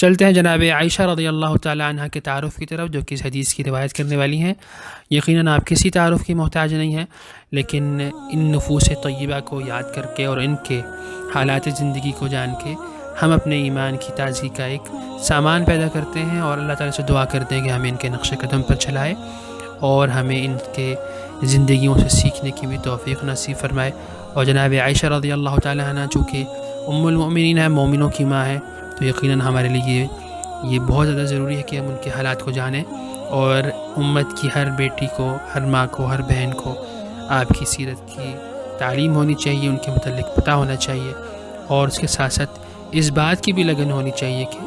چلتے ہیں جناب عائشہ رضی اللہ تعالی عنہ کے تعارف کی طرف، جو کہ اس حدیث کی روایت کرنے والی ہیں۔ یقیناً آپ کسی تعارف کی محتاج نہیں ہیں، لیکن ان نفوس طیبہ کو یاد کر کے اور ان کے حالات زندگی کو جان کے ہم اپنے ایمان کی تازگی کا ایک سامان پیدا کرتے ہیں، اور اللہ تعالیٰ سے دعا کرتے ہیں کہ ہمیں ان کے نقش قدم پر چلائے اور ہمیں ان کے زندگیوں سے سیکھنے کی بھی توفیق نصیب فرمائے۔ اور جناب عائشہ رضی اللہ تعالی عنہ چونکہ ام المؤمنین ہے، مومنوں کی ماں ہے، تو یقیناً ہمارے لیے یہ بہت زیادہ ضروری ہے کہ ہم ان کے حالات کو جانیں، اور امت کی ہر بیٹی کو، ہر ماں کو، ہر بہن کو آپ کی سیرت کی تعلیم ہونی چاہیے، ان کے متعلق پتہ ہونا چاہیے، اور اس کے ساتھ ساتھ اس بات کی بھی لگن ہونی چاہیے کہ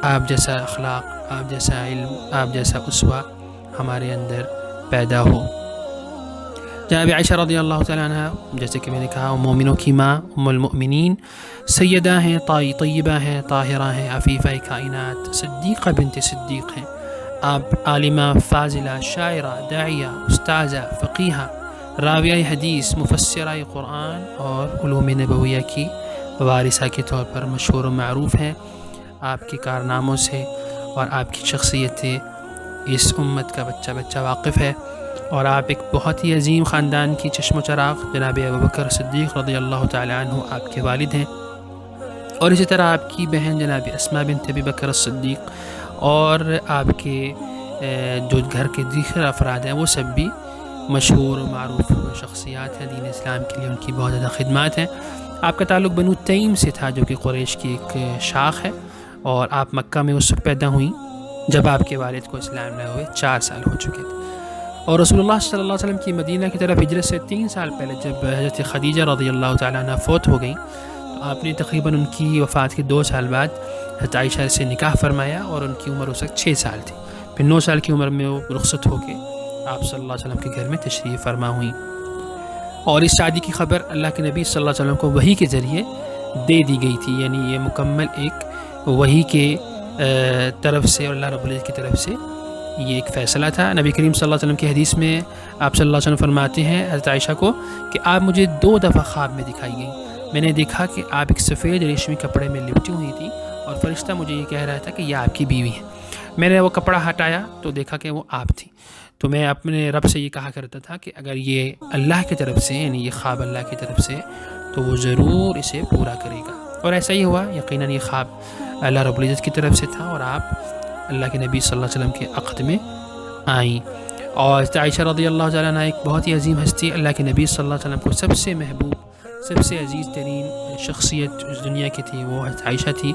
آپ جیسا اخلاق، آپ جیسا علم، آپ جیسا اسوہ ہمارے اندر پیدا ہو۔ جناب عائشہ رضی اللہ تعالیٰ عنہ، جیسے کہ میں نے کہا، مومنوں کی ماں، ام المؤمنین، سیدہ ہیں، طیبہ ہیں، طاہرہ ہیں، عفیفہ کائنات، صدیقہ بنت صدیق ہیں۔ آپ عالمہ، فاضلہ، شاعرہ، داعیہ، استاذہ، فقیہہ، راویہ حدیث، مفسرہ قرآن اور علوم نبویہ کی وارثہ کے طور پر مشہور و معروف ہیں۔ آپ کے کارناموں سے اور آپ کی شخصیت سے اس امت کا بچہ واقف ہے، اور آپ ایک بہت ہی عظیم خاندان کی چشم و چراغ جناب ابوبکر صدیق رضی اللہ تعالی عنہ آپ کے والد ہیں، اور اسی طرح آپ کی بہن جناب اسماء بنت ابی بکر الصدیق اور آپ کے جو گھر کے دیگر افراد ہیں وہ سب بھی مشہور و معروف شخصیات ہیں دین اسلام کے لیے، ان کی بہت زیادہ خدمات ہیں۔ آپ کا تعلق بنو تیم سے تھا، جو کہ قریش کی ایک شاخ ہے، اور آپ مکہ میں اس وقت پیدا ہوئیں جب آپ کے والد کو اسلام لائے ہوئے 4 سال ہو چکے تھے، اور رسول اللہ صلی اللہ علیہ وسلم کی مدینہ کی طرف ہجرت سے 3 سال پہلے جب حضرت خدیجہ رضی اللہ تعالیٰ عنہ فوت ہو گئیں، تو آپ نے تقریباً ان کی وفات کے 2 سال بعد حضرت عائشہ سے نکاح فرمایا، اور ان کی عمر اس وقت 6 سال تھی۔ پھر 9 سال کی عمر میں وہ رخصت ہو کے آپ صلی اللہ علیہ وسلم کے گھر میں تشریف فرما ہوئیں، اور اس شادی کی خبر اللہ کے نبی صلی اللہ علیہ وسلم کو وحی کے ذریعے دے دی گئی تھی، یعنی یہ مکمل ایک وحی کے طرف سے اور اللہ رب العزت کی طرف سے یہ ایک فیصلہ تھا۔ نبی کریم صلی اللہ علیہ وسلم کی حدیث میں آپ صلی اللہ علیہ وسلم فرماتے ہیں حضرت عائشہ کو کہ آپ مجھے 2 دفعہ خواب میں دکھائی گئیں، میں نے دیکھا کہ آپ ایک سفید ریشمی کپڑے میں لپٹی ہوئی تھی، اور فرشتہ مجھے یہ کہہ رہا تھا کہ یہ آپ کی بیوی ہے۔ میں نے وہ کپڑا ہٹایا تو دیکھا کہ وہ آپ تھی، تو میں اپنے رب سے یہ کہا کرتا تھا کہ اگر یہ اللہ کی طرف سے، یعنی یہ خواب اللہ کی طرف سے، تو وہ ضرور اسے پورا کرے گا، اور ایسا ہی ہوا۔ یقیناً یہ خواب اللہ رب العزت کی طرف سے تھا، اور آپ اللہ کے نبی صلی اللہ علیہ وسلم کے عقد میں آئیں۔ اور عائشہ رضی اللہ تعالیٰ عنہ ایک بہت ہی عظیم ہستی، اللہ کے نبی صلی اللہ علیہ وسلم کو سب سے محبوب، سب سے عزیز ترین شخصیت اس دنیا کی تھی، وہ عائشہ تھی۔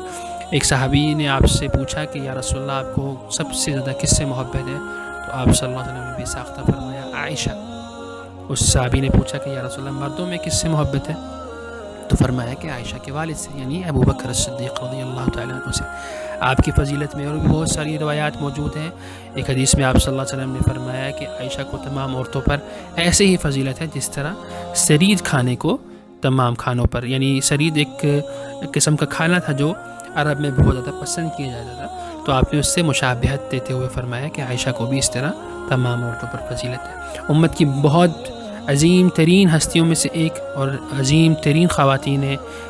ایک صحابی نے آپ سے پوچھا کہ یا رسول اللہ، آپ کو سب سے زیادہ کس سے محبت ہے؟ تو آپ صلی اللہ علیہ وسلم نے بے ساختہ فرمایا عائشہ۔ اس صحابی نے پوچھا کہ یا رسول اللہ، مردوں میں کس سے محبت ہے؟ تو فرمایا کہ عائشہ کے والد سے، یعنی ابوبکر صدیق رضی اللہ تعالیٰ عنہ سے۔ آپ کی فضیلت میں اور بھی بہت ساری روایات موجود ہیں۔ ایک حدیث میں آپ صلی اللہ علیہ وسلم نے فرمایا کہ عائشہ کو تمام عورتوں پر ایسے ہی فضیلت ہے جس طرح سرید کھانے کو تمام کھانوں پر، یعنی سرید ایک قسم کا کھانا تھا جو عرب میں بہت زیادہ پسند کیا جاتا تھا، تو آپ نے اس سے مشابہت دیتے ہوئے فرمایا کہ عائشہ کو بھی اس طرح تمام عورتوں پر فضیلت ہے۔ امت کی بہت عظیم ترین ہستیوں میں سے ایک اور عظیم ترین خواتین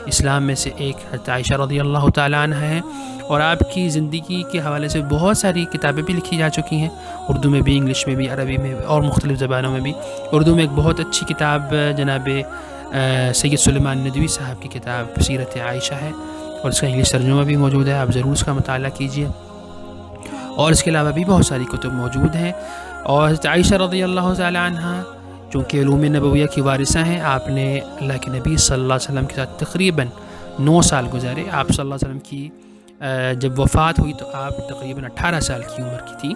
اسلام میں سے ایک حضرت عائشہ رضی اللہ تعالیٰ عنہ ہے، اور آپ کی زندگی کے حوالے سے بہت ساری کتابیں بھی لکھی جا چکی ہیں، اردو میں بھی، انگلش میں بھی، عربی میں بھی، اور مختلف زبانوں میں بھی۔ اردو میں ایک بہت اچھی کتاب جناب سید سلیمان ندوی صاحب کی کتاب سیرت عائشہ ہے، اور اس کا انگلش ترجمہ بھی موجود ہے، آپ ضرور اس کا مطالعہ کیجیے۔ اور اس کے علاوہ بھی بہت ساری کتب موجود ہیں۔ اور حضرت عائشہ رضی اللہ تعالیٰ عنہ چونکہ علوم نبویہ کی وارثہ ہیں، آپ نے اللہ کے نبی صلی اللہ علیہ وسلم کے ساتھ تقریباً 9 سال گزارے۔ آپ صلی اللہ علیہ وسلم کی جب وفات ہوئی تو آپ تقریباً 18 سال کی عمر کی تھی،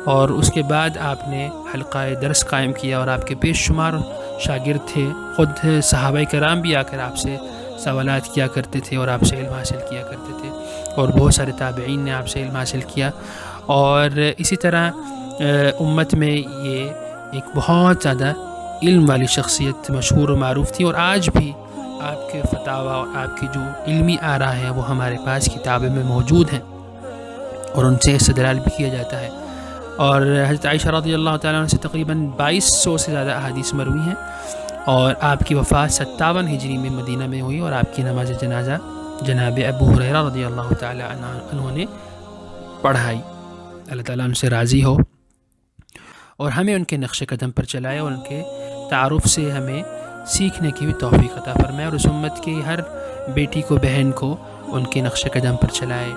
اور اس کے بعد آپ نے حلقہ درس قائم کیا، اور آپ کے بے شمار شاگرد تھے، خود صحابہ کرام بھی آ کر آپ سے سوالات کیا کرتے تھے اور آپ سے علم حاصل کیا کرتے تھے، اور بہت سارے تابعین نے آپ سے علم حاصل کیا۔ اور اسی طرح امت میں یہ ایک بہت زیادہ علم والی شخصیت مشہور و معروف تھی، اور آج بھی آپ کے فتاوی اور آپ کی جو علمی آراء ہیں وہ ہمارے پاس کتابیں میں موجود ہیں، اور ان سے استدلال بھی کیا جاتا ہے۔ اور حضرت عائشہ رضی اللہ تعالیٰ عنہ سے تقریباً 2200 سے زیادہ احادیث مروی ہیں، اور آپ کی وفات 57 ہجری میں مدینہ میں ہوئی، اور آپ کی نماز جنازہ جناب ابو ہریرہ رضی اللہ تعالیٰ عنہ نے پڑھائی، اللہ تعالیٰ ان سے راضی ہو اور ہمیں ان کے نقش قدم پر چلائے اور ان کے تعارف سے ہمیں سیکھنے کی بھی توفیق عطا فرمائے اور اس امت کی ہر بیٹی کو بہن کو ان کے نقش قدم پر چلائے.